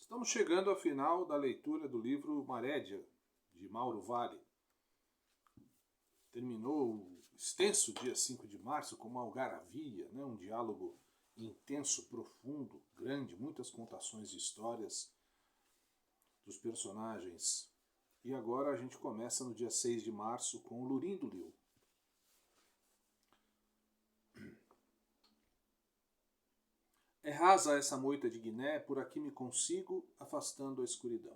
Estamos chegando ao final da leitura do livro Marédia, de Mauro Vale. Terminou o extenso dia 5 de março com uma algaravia, um diálogo intenso, profundo, grande, muitas contações de histórias dos personagens. E agora a gente começa no dia 6 de março com o Lurim do Liu. É rasa essa moita de Guiné, por aqui me consigo, afastando a escuridão.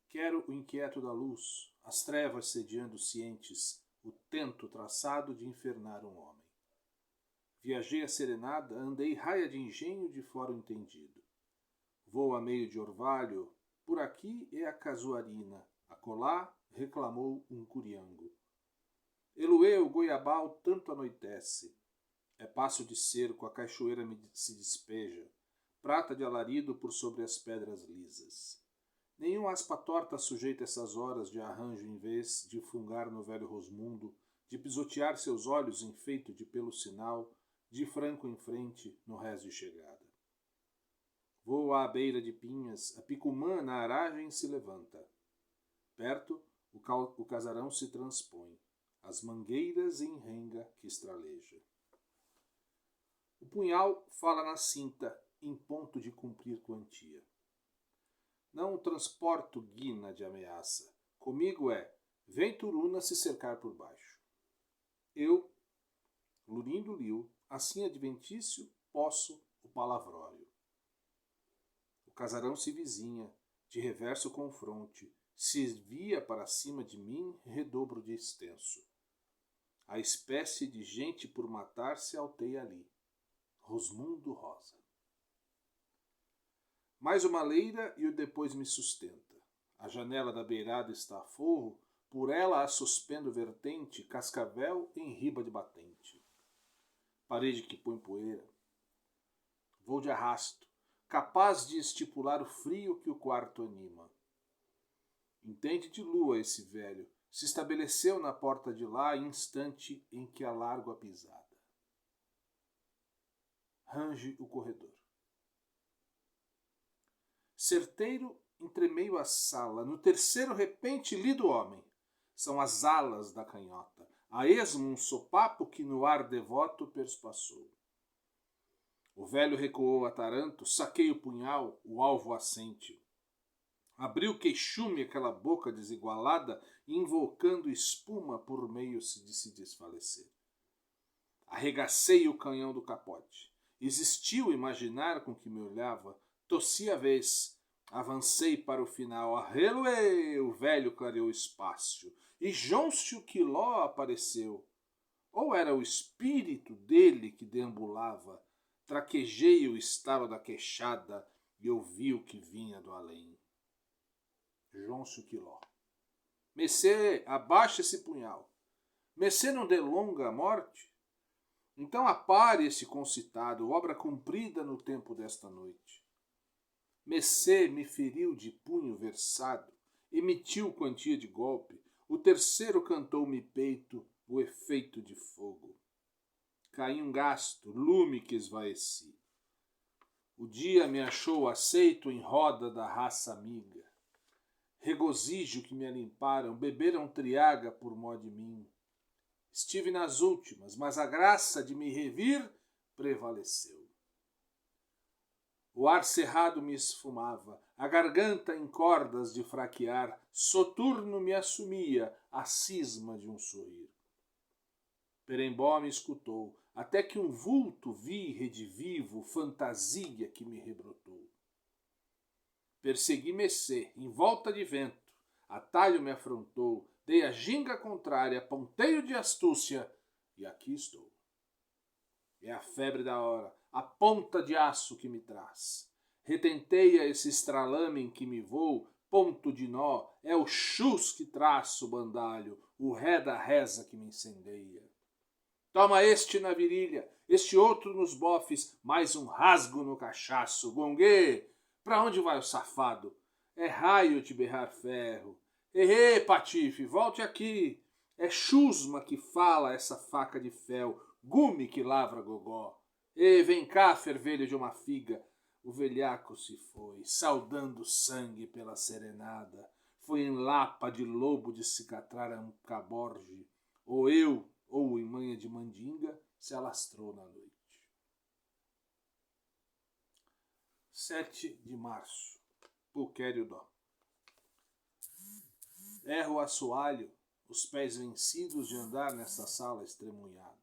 Quero o inquieto da luz, as trevas sediando cientes, o tento traçado de infernar um homem. Viajei a serenada, andei raia de engenho de fora o entendido. Vou a meio de orvalho, por aqui é a casuarina, acolá reclamou um curiango. Eloê, o goiabal tanto anoitece. É passo de cerco, a cachoeira se despeja, prata de alarido por sobre as pedras lisas. Nenhum aspa torta sujeita essas horas de arranjo em vez de fungar no velho rosmundo, de pisotear seus olhos enfeito de pelo sinal, de franco em frente no rés de chegada. Vou à beira de pinhas, a picumã na aragem se levanta. Perto, o casarão se transpõe, as mangueiras em renga que estraleja. O punhal fala na cinta, em ponto de cumprir quantia. Não transporto guina de ameaça. Comigo é, vem Turuna se cercar por baixo. Eu, Lurim do Liu, assim adventício, posso o palavrório. O casarão se vizinha, de reverso confronte, se via para cima de mim redobro de extenso. A espécie de gente por matar se alteia ali. Rosmundo Rosa. Mais uma leira e o depois me sustenta. A janela da beirada está a forro, por ela a suspendo vertente, cascavel em riba de batente. Parede que põe poeira. Vou de arrasto, capaz de estipular o frio que o quarto anima. Entende de lua esse velho, se estabeleceu na porta de lá, instante em que alargo a pisada. Range o corredor. Certeiro entremeio a sala, no terceiro repente lido homem. São as alas da canhota, a esmo um sopapo que no ar devoto perspassou. O velho recuou a taranto, saquei o punhal, o alvo assente. Abriu queixume aquela boca desigualada, invocando espuma por meio de se desfalecer. Arregacei o canhão do capote. Existiu imaginar com que me olhava, tossi a vez, avancei para o final, arreluê, o velho clareou o espaço, e Jôncio Quiló apareceu. Ou era o espírito dele que deambulava, traquejei o estalo da queixada e ouvi o que vinha do além. Jôncio Quiló. Messê, abaixa esse punhal. Messê não delonga a morte? Então apare esse concitado, obra cumprida no tempo desta noite. Messê me feriu de punho versado, emitiu quantia de golpe, o terceiro cantou-me peito o efeito de fogo. Caí um gasto, lume que esvaeci. O dia me achou aceito em roda da raça amiga. Regozijo que me alimparam, beberam triaga por mó de mim. Estive nas últimas, mas a graça de me revir prevaleceu. O ar cerrado me esfumava, a garganta em cordas de fraquear, soturno me assumia a cisma de um sorrir. Perembó me escutou, até que um vulto vi redivivo, fantasia que me rebrotou. Persegui Messê, em volta de vento, atalho me afrontou, dei a ginga contrária, ponteio de astúcia, e aqui estou. É a febre da hora, a ponta de aço que me traz. Retenteia esse estralame em que me vou, ponto de nó, é o chus que traço o bandalho, o ré da reza que me incendeia. Toma este na virilha, este outro nos bofes, mais um rasgo no cachaço. Gongue, pra onde vai o safado? É raio de berrar ferro. Ehê, patife, volte aqui. É chusma que fala essa faca de fel, gume que lavra gogó. E vem cá, fervelho de uma figa. O velhaco se foi, saudando sangue pela serenada. Foi em lapa de lobo de cicatrar a um caborge, ou eu, ou em manha de mandinga, se alastrou na noite. 7 de março. Pulquério Dó. Erro o assoalho, os pés vencidos de andar nesta sala estremunhado.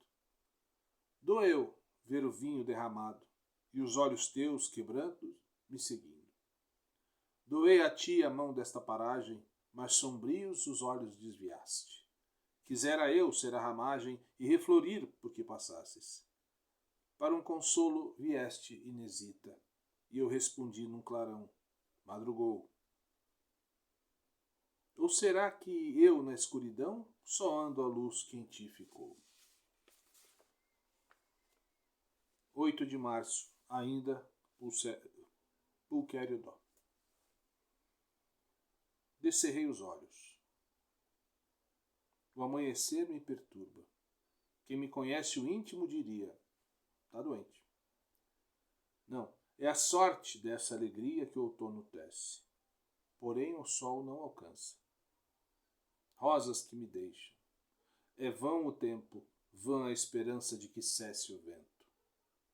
Doeu ver o vinho derramado e os olhos teus, quebrando, me seguindo. Doei a ti a mão desta paragem, mas sombrios os olhos desviaste. Quisera eu ser a ramagem e reflorir por que passasses. Para um consolo vieste inexita, e eu respondi num clarão, madrugou. Ou será que eu, na escuridão, só ando a luz que em ti ficou? 8 de março, ainda Pulquério Dó. Descerrei os olhos. O amanhecer me perturba. Quem me conhece o íntimo diria, está doente. Não, é a sorte dessa alegria que o outono tece. Porém o sol não alcança. Rosas que me deixam. É vão o tempo, vã a esperança de que cesse o vento.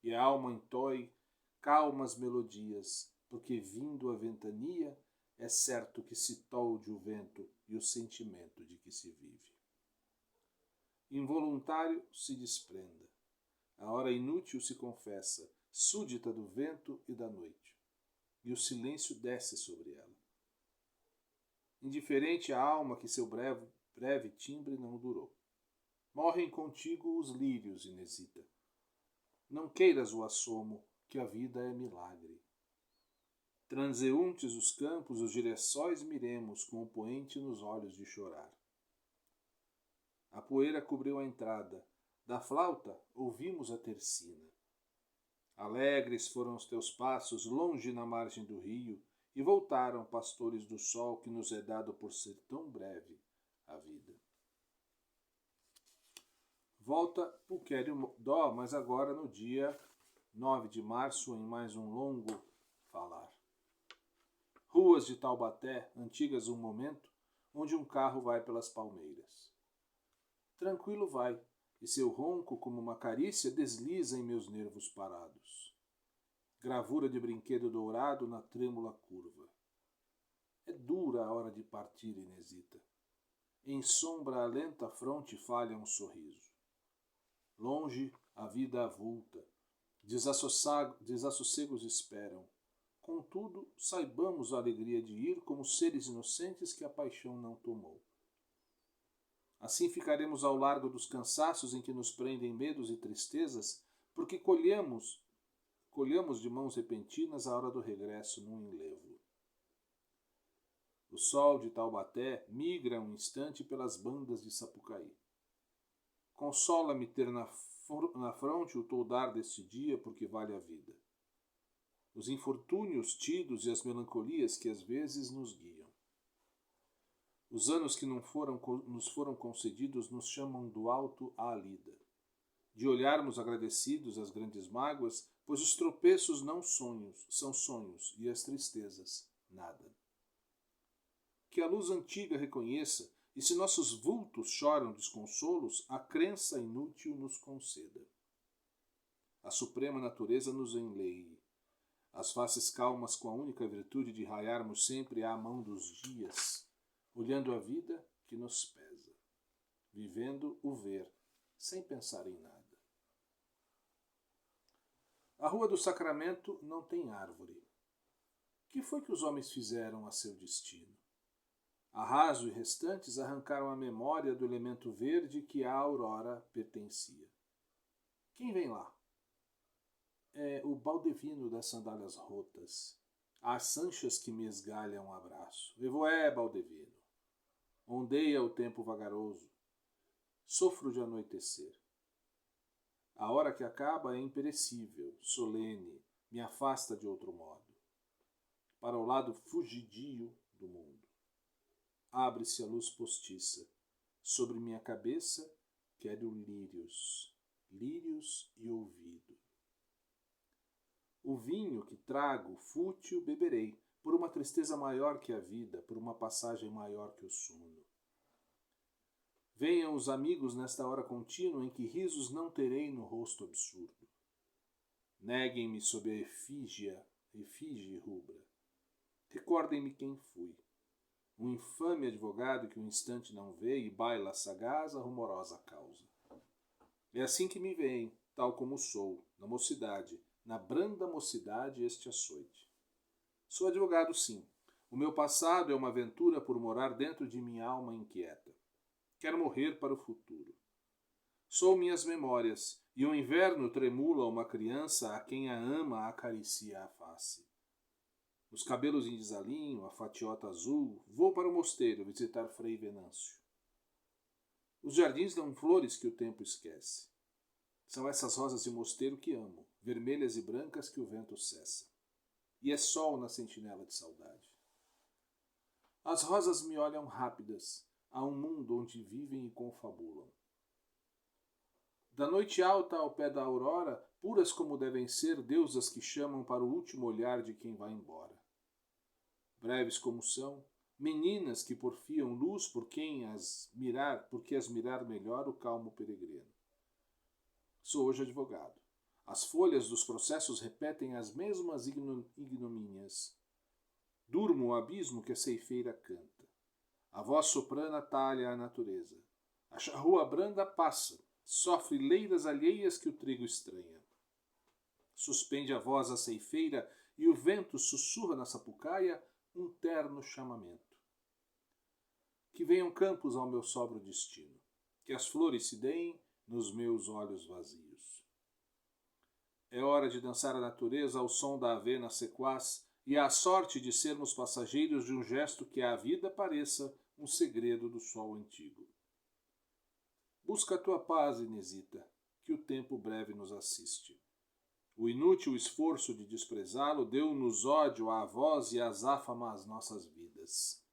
E a alma entoe calmas melodias, porque vindo a ventania, é certo que se tolde o vento e o sentimento de que se vive. Involuntário se desprenda. A hora inútil se confessa, súdita do vento e da noite. E o silêncio desce sobre ela. Indiferente a alma que seu breve timbre não durou. Morrem contigo os lírios, Inesita. Não queiras o assomo, que a vida é milagre. Transeuntes os campos, os girassóis miremos, com o poente nos olhos de chorar. A poeira cobriu a entrada. Da flauta ouvimos a tercina. Alegres foram os teus passos longe na margem do rio, e voltaram pastores do sol que nos é dado por ser tão breve a vida. Volta Pulquério Dó, mas agora no dia 9 de março, em mais um longo falar. Ruas de Taubaté, antigas um momento, onde um carro vai pelas palmeiras. Tranquilo vai, e seu ronco, como uma carícia, desliza em meus nervos parados. Gravura de brinquedo dourado na trêmula curva. É dura a hora de partir, Inesita. Em sombra a lenta fronte falha um sorriso. Longe a vida avulta, desassossegos esperam. Contudo, saibamos a alegria de ir como seres inocentes que a paixão não tomou. Assim ficaremos ao largo dos cansaços em que nos prendem medos e tristezas, porque colhamos de mãos repentinas a hora do regresso num enlevo. O sol de Taubaté migra um instante pelas bandas de Sapucaí. Consola-me ter na fronte o toldar deste dia, porque vale a vida. Os infortúnios tidos e as melancolias que às vezes nos guiam. Os anos que nos foram concedidos nos chamam do alto à lida. De olharmos agradecidos as grandes mágoas, pois os tropeços são sonhos, e as tristezas, nada. Que a luz antiga reconheça, e se nossos vultos choram desconsolos, a crença inútil nos conceda. A suprema natureza nos enleie, as faces calmas com a única virtude de raiarmos sempre à mão dos dias, olhando a vida que nos pesa, vivendo o ver, sem pensar em nada. A Rua do Sacramento não tem árvore. Que foi que os homens fizeram a seu destino? Arraso e restantes arrancaram a memória do elemento verde que à aurora pertencia. Quem vem lá? É o Baldevino das sandálias rotas, as sanchas que me esgalham um abraço. Evoé, Baldevino. Ondeia o tempo vagaroso. Sofro de anoitecer. A hora que acaba é imperecível, solene, me afasta de outro modo, para o lado fugidio do mundo. Abre-se a luz postiça. Sobre minha cabeça quero lírios, lírios e ouvido. O vinho que trago, fútil, beberei, por uma tristeza maior que a vida, por uma passagem maior que o sono. Venham os amigos nesta hora contínua em que risos não terei no rosto absurdo. Neguem-me sob a efígie rubra. Recordem-me quem fui. Um infame advogado que um instante não vê e baila sagaz a rumorosa causa. É assim que me veem, tal como sou, na mocidade, na branda mocidade este açoite. Sou advogado, sim. O meu passado é uma aventura por morar dentro de minha alma inquieta. Quero morrer para o futuro. Sou minhas memórias, e o inverno tremula uma criança a quem a ama acaricia a face. Os cabelos em desalinho, a fatiota azul, vou para o mosteiro visitar Frei Venâncio. Os jardins dão flores que o tempo esquece. São essas rosas de mosteiro que amo, vermelhas e brancas que o vento cessa. E é sol na sentinela de saudade. As rosas me olham rápidas, a um mundo onde vivem e confabulam. Da noite alta ao pé da aurora, puras como devem ser deusas que chamam para o último olhar de quem vai embora. Breves como são, meninas que porfiam luz porque as mirar melhor o calmo peregrino. Sou hoje advogado. As folhas dos processos repetem as mesmas ignomínias. Durmo o abismo que a ceifeira canta. A voz soprana talha a natureza. A charrua branda passa, sofre leiras alheias que o trigo estranha. Suspende a voz a ceifeira e o vento sussurra na sapucaia um terno chamamento. Que venham campos ao meu sóbrio destino, que as flores se deem nos meus olhos vazios. É hora de dançar a natureza ao som da avena sequaz e à sorte de sermos passageiros de um gesto que à vida pareça um segredo do sol antigo. Busca a tua paz, Inesita, que o tempo breve nos assiste. O inútil esforço de desprezá-lo deu-nos ódio à voz e azáfama às nossas vidas.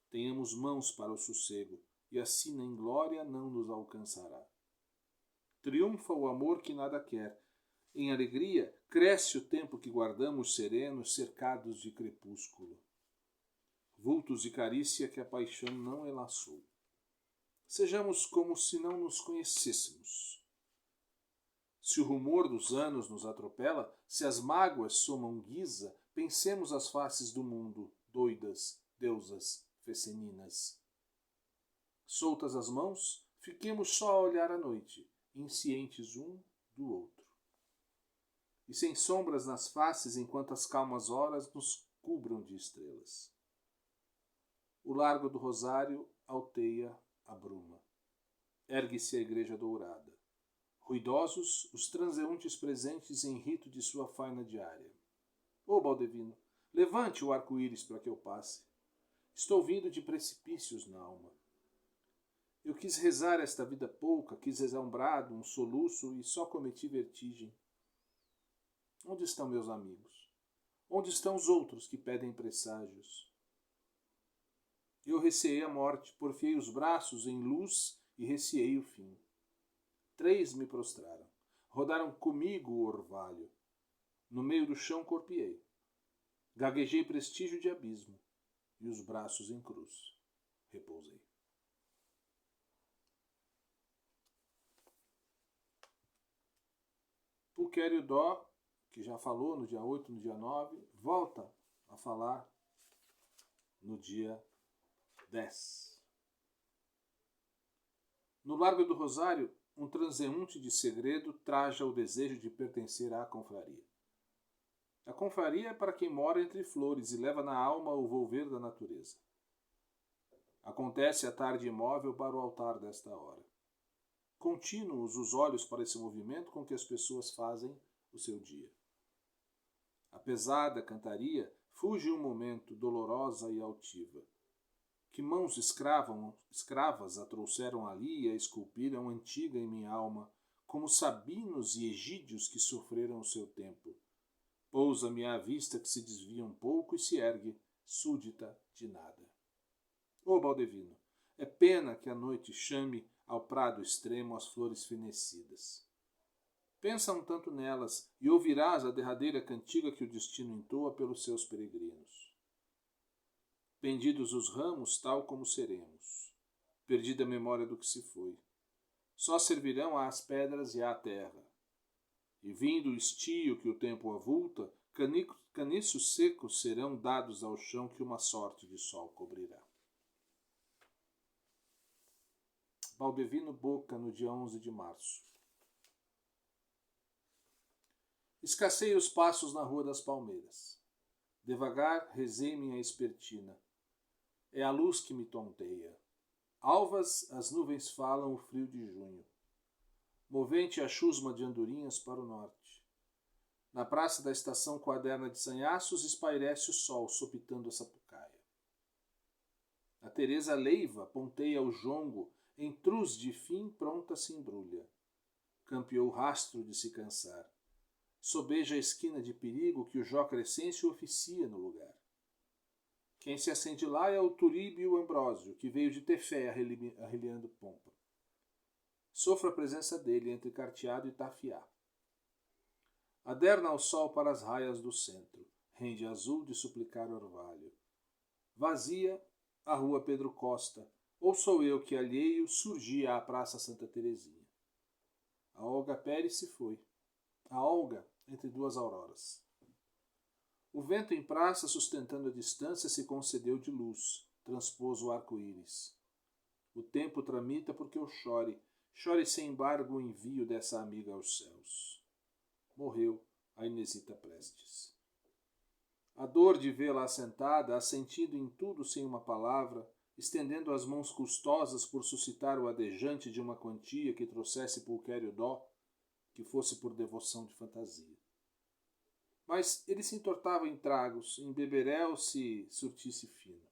Tenhamos mãos para o sossego, e assim na inglória não nos alcançará. Triunfa o amor que nada quer. Em alegria, cresce o tempo que guardamos serenos, cercados de crepúsculo. Vultos de carícia que a paixão não enlaçou. Sejamos como se não nos conhecêssemos. Se o rumor dos anos nos atropela, se as mágoas somam guisa, pensemos as faces do mundo, doidas, deusas, feceninas. Soltas as mãos, fiquemos só a olhar a noite, inscientes um do outro. E sem sombras nas faces enquanto as calmas horas nos cubram de estrelas. O largo do Rosário alteia a bruma. Ergue-se a igreja dourada. Ruidosos, os transeuntes presentes em rito de sua faina diária. Ô Baldevino, levante o arco-íris para que eu passe. Estou vindo de precipícios na alma. Eu quis rezar esta vida pouca, quis rezar um brado, um soluço e só cometi vertigem. Onde estão meus amigos? Onde estão os outros que pedem presságios? Eu receei a morte, porfiei os braços em luz e receei o fim. 3 me prostraram. Rodaram comigo o orvalho. No meio do chão corpiei. Gaguejei prestígio de abismo. E os braços em cruz. Repousei. Pulquério Dó, que já falou no dia 8, no dia 9, volta a falar no dia 10. No Largo do Rosário, um transeunte de segredo traja o desejo de pertencer à confraria. A confraria é para quem mora entre flores e leva na alma o volver da natureza. Acontece a tarde imóvel para o altar desta hora. Contínuos os olhos para esse movimento com que as pessoas fazem o seu dia. A pesada cantaria fuge um momento, dolorosa e altiva. Que mãos escravas a trouxeram ali e a esculpiram antiga em minha alma, como sabinos e egídios que sofreram o seu tempo. Pousa-me à vista que se desvia um pouco e se ergue, súdita de nada. Ô Baldevino, é pena que a noite chame ao prado extremo as flores fenecidas. Pensa um tanto nelas e ouvirás a derradeira cantiga que o destino entoa pelos seus peregrinos. Pendidos os ramos, tal como seremos, perdida a memória do que se foi. Só servirão às pedras e à terra. E vindo o estio que o tempo avulta, caniços secos serão dados ao chão que uma sorte de sol cobrirá. Baldevino Boca, no dia 11 de março. Escassei os passos na Rua das Palmeiras. Devagar rezei minha espertina. É a luz que me tonteia. Alvas as nuvens falam o frio de junho. Movente a chusma de andorinhas para o norte. Na praça da estação quaderna de sanhaços espairece o sol, sopitando a sapucaia. A Teresa Leiva ponteia o jongo, em truz de fim pronta se embrulha. Campeou o rastro de se cansar. Sobeja a esquina de perigo que o Jó Crescêncio oficia no lugar. Quem se acende lá é o Turíbio Ambrósio, que veio de Tefé arreliando pompa. Sofro a presença dele entre Carteado e Tafiá. Aderna ao sol para as raias do centro, rende azul de suplicar orvalho. Vazia a rua Pedro Costa, ou sou eu que alheio surgia à Praça Santa Teresinha. A Olga Pérez se foi. A Olga entre duas auroras. O vento em praça, sustentando a distância, se concedeu de luz, transpôs o arco-íris. O tempo tramita porque eu chore sem embargo o envio dessa amiga aos céus. Morreu a Inesita Prestes. A dor de vê-la assentada, assentindo em tudo sem uma palavra, estendendo as mãos custosas por suscitar o adejante de uma quantia que trouxesse Pulquério Dó, que fosse por devoção de fantasia. Mas ele se entortava em tragos, em beberel se surtisse fino.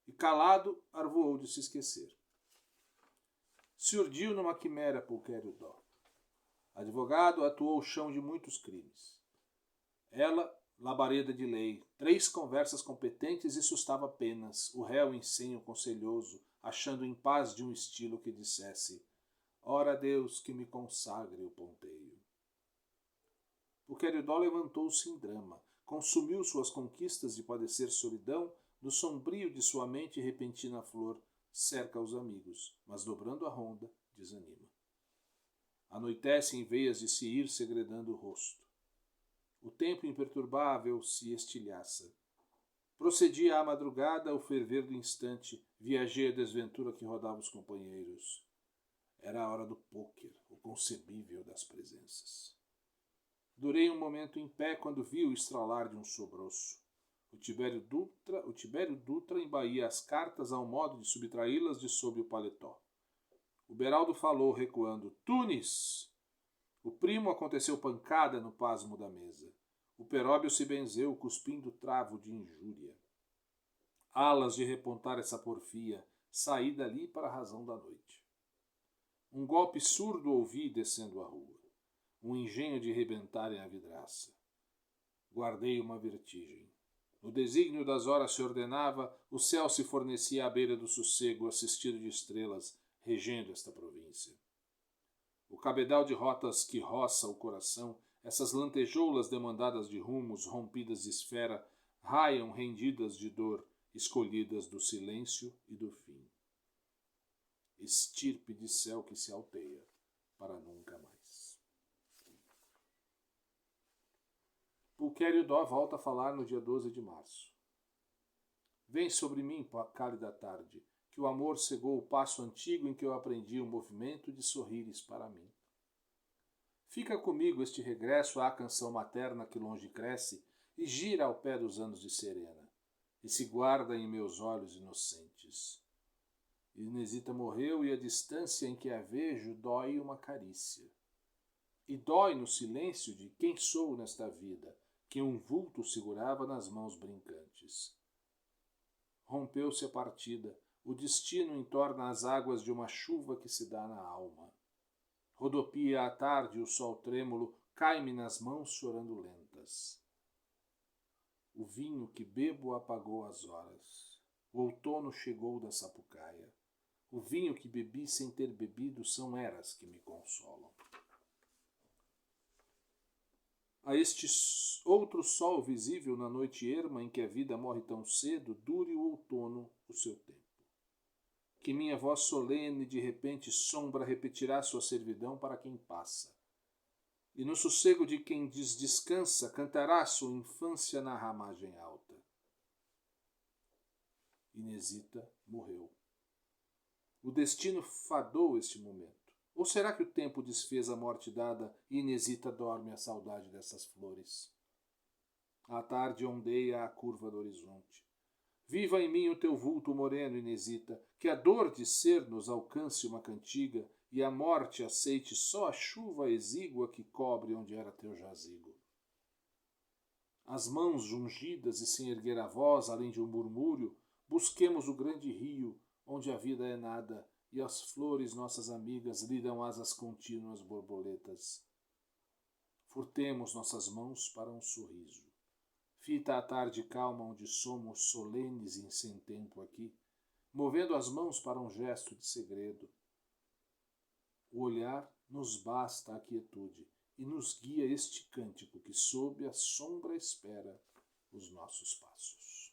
E calado, arvoou de se esquecer. Se urdiu numa quimera Pulquério Dó. Advogado, atuou o chão de muitos crimes. Ela, labareda de lei, 3 conversas competentes e sustava penas, o réu em senho conselhoso, achando em paz de um estilo que dissesse: ora Deus que me consagre o ponteio. Pulquério Dó levantou-se em drama, consumiu suas conquistas de padecer solidão, no sombrio de sua mente repentina flor, cerca os amigos, mas dobrando a ronda, desanima. Anoitece em veias de se ir segredando o rosto. O tempo imperturbável se estilhaça. Procedia à madrugada o ferver do instante, viajei a desventura que rodava os companheiros. Era a hora do pôquer, o concebível das presenças. Durei um momento em pé quando vi o estralar de um sobroço. O Tibério Dutra embaía as cartas ao modo de subtraí-las de sob o paletó. O Beraldo falou, recuando: Tunis! O primo aconteceu pancada no pasmo da mesa. O Peróbio se benzeu, cuspindo travo de injúria. Alas de repontar essa porfia, saí dali para a razão da noite. Um golpe surdo ouvi descendo a rua. Um engenho de rebentarem a vidraça. Guardei uma vertigem. No desígnio das horas se ordenava, o céu se fornecia à beira do sossego, assistido de estrelas, regendo esta província. O cabedal de rotas que roça o coração, essas lantejoulas demandadas de rumos, rompidas de esfera, raiam rendidas de dor, escolhidas do silêncio e do fim. Estirpe de céu que se alteia para nunca mais. Pulquério Dó volta a falar no dia 12 de março. Vem sobre mim, cálida tarde, que o amor cegou o passo antigo em que eu aprendi o movimento de sorrires para mim. Fica comigo este regresso à canção materna que longe cresce e gira ao pé dos anos de serena, e se guarda em meus olhos inocentes. Inesita morreu e a distância em que a vejo dói uma carícia. E dói no silêncio de quem sou nesta vida, que um vulto segurava nas mãos brincantes. Rompeu-se a partida, o destino entorna as águas de uma chuva que se dá na alma. Rodopia à tarde o sol trêmulo, cai-me nas mãos chorando lentas. O vinho que bebo apagou as horas. O outono chegou da sapucaia. O vinho que bebi sem ter bebido são eras que me consolam. a este outro sol visível na noite erma em que a vida morre tão cedo, dure o outono o seu tempo. Que minha voz solene de repente sombra repetirá sua servidão para quem passa. E no sossego de quem descansa cantará sua infância na ramagem alta. Inesita morreu. O destino fadou este momento. Ou será que o tempo desfez a morte dada e Inesita dorme a saudade dessas flores? A tarde ondeia a curva do horizonte. Viva em mim o teu vulto moreno, Inesita, que a dor de ser nos alcance uma cantiga e a morte aceite só a chuva exígua que cobre onde era teu jazigo. As mãos jungidas e sem erguer a voz, além de um murmúrio, busquemos o grande rio, onde a vida é nada, e as flores, nossas amigas, lhe dão asas contínuas borboletas. Furtemos nossas mãos para um sorriso. Fita a tarde calma onde somos solenes e sem tempo aqui, movendo as mãos para um gesto de segredo. O olhar nos basta a quietude e nos guia este cântico que sob a sombra espera os nossos passos.